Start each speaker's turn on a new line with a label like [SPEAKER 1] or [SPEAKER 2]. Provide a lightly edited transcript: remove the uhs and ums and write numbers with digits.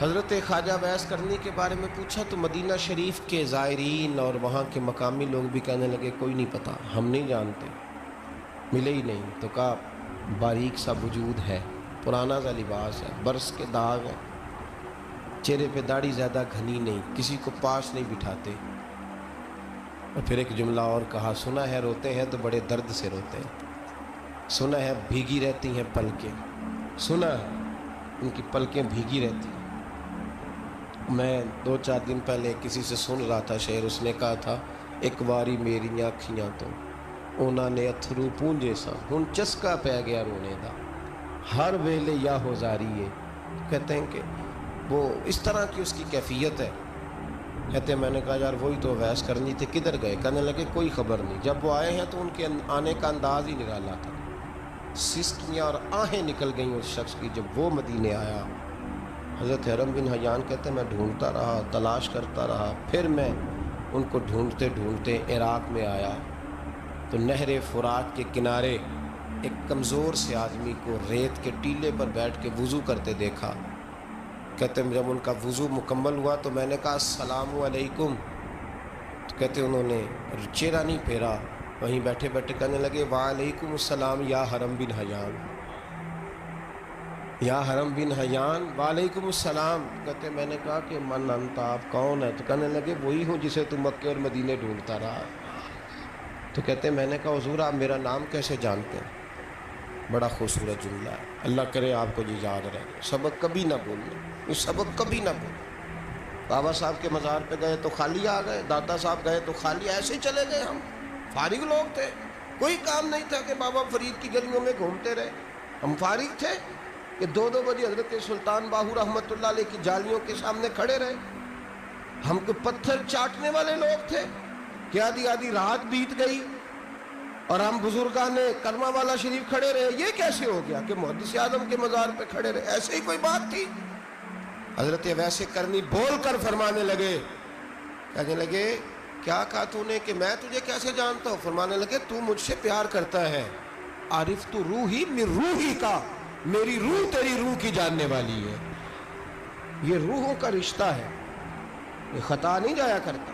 [SPEAKER 1] حضرت خواجہ ویس کرنی کے بارے میں پوچھا تو مدینہ شریف کے زائرین اور وہاں کے مقامی لوگ بھی کہنے لگے کوئی نہیں پتہ، ہم نہیں جانتے، ملے ہی نہیں۔ تو کہا باریک سا وجود ہے، پرانا سا لباس ہے، برس کے داغ ہیں، چہرے پہ داڑھی زیادہ گھنی نہیں، کسی کو پاس نہیں بٹھاتے۔ اور پھر ایک جملہ اور کہا، سنا ہے روتے ہیں تو بڑے درد سے روتے ہیں، سنا ہے بھیگی رہتی ہیں پلکیں، سنا ہے ان کی پلکیں بھیگی رہتی ہیں۔ میں 2-4 دن پہلے کسی سے سن رہا تھا شعر، اس نے کہا تھا ایک واری میری آنکھیاں تو انہوں نے اتھرو پونجے سا ہن چسکا پہ گیا رونے دا ہر ویلے یا ہوزاری ہے۔ کہتے ہیں کہ وہ اس طرح کی اس کی کیفیت ہے۔ کہتے ہیں میں نے کہا یار وہی تو ویس کرنی تھے، کدھر گئے؟ کہنے لگے کوئی خبر نہیں، جب وہ آئے ہیں تو ان کے آنے کا انداز ہی نرالا تھا، سسکیاں اور آہیں نکل گئیں اس شخص کی جب وہ مدینے آیا۔ حضرت حرم بن حیان کہتے ہیں میں ڈھونڈتا رہا، تلاش کرتا رہا، پھر میں ان کو ڈھونڈتے ڈھونڈتے عراق میں آیا تو نہر فرات کے کنارے ایک کمزور سے آدمی کو ریت کے ٹیلے پر بیٹھ کے وضو کرتے دیکھا۔ کہتے ہیں جب ان کا وضو مکمل ہوا تو میں نے کہا السلام علیکم، تو کہتے ہیں انہوں نے چہرہ نہیں پھیرا، وہیں بیٹھے بیٹھے کہنے لگے وعلیکم السلام یا حرم بن حیان، یا حرم بن حیان وعلیکم السلام۔ کہتے ہیں میں نے کہا کہ من انت، آپ کون ہے؟ تو کہنے لگے وہی ہوں جسے تم مکے اور مدینے ڈھونڈتا رہا۔ تو کہتے ہیں میں نے کہا حضور آپ میرا نام کیسے جانتے ہیں؟ بڑا خوبصورت جملہ ہے، اللہ کرے آپ کو یہ یاد رہے، سبق کبھی نہ بھولنا، یہ سبق کبھی نہ بھولنا۔ بابا صاحب کے مزار پہ گئے تو خالی آ گئے، داتا صاحب گئے تو خالی، ایسے ہی چلے گئے۔ ہم فارغ لوگ تھے، کوئی کام نہیں تھا کہ بابا فرید کی گلیوں میں گھومتے رہے، ہم فارغ تھے کہ 2 بجے حضرت سلطان باہو رحمۃ اللہ علیہ کی جالیوں کے سامنے کھڑے رہے۔ ہم کو پتھر چاٹنے والے لوگ تھے کہ آدھی رات بیت گئی اور ہم بزرگان کرما والا شریف کھڑے رہے۔ یہ کیسے ہو گیا کہ محدث اعظم کے مزار پہ کھڑے رہے؟ ایسے ہی کوئی بات تھی؟ حضرت ویس کرنی بول کر فرمانے لگے، کہنے لگے کیا کہا تو نے کہ میں تجھے کیسے جانتا ہوں؟ فرمانے لگے تو مجھ سے پیار کرتا ہے، عارف تو روحی من روحی کا، میری روح تیری روح کی جاننے والی ہے۔ یہ روحوں کا رشتہ ہے، یہ خطا نہیں جایا کرتا۔